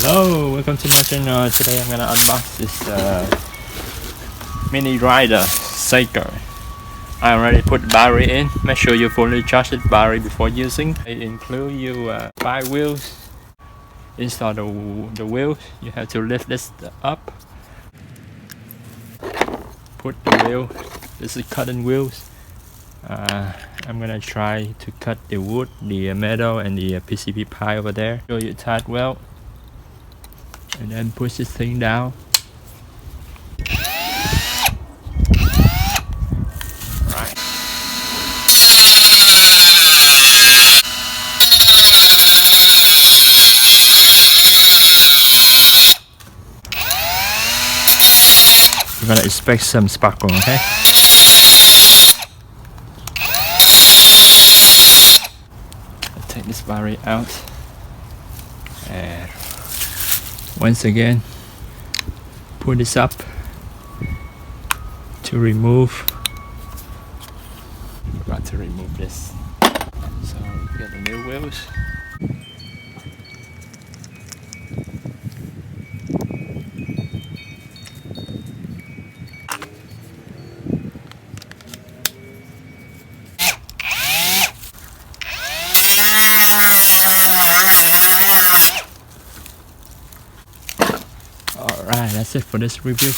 Hello, welcome to my channel. Today I'm gonna unbox this mini grinder cycle. I already put battery in. Make sure you fully charge the battery before using. It includes you 5 wheels. Install the wheels. You have to lift this up. Put the wheel. This is cutting wheels. I'm gonna try to cut the wood, the metal, and the PCB pipe over there. Show you tight weld. And then push this thing down. Right. We're gonna expect some sparkle, okay? I'll take this battery out. And once again, put this up to remove. Forgot to remove this. So get the new wheels. Alright, that's it for this review.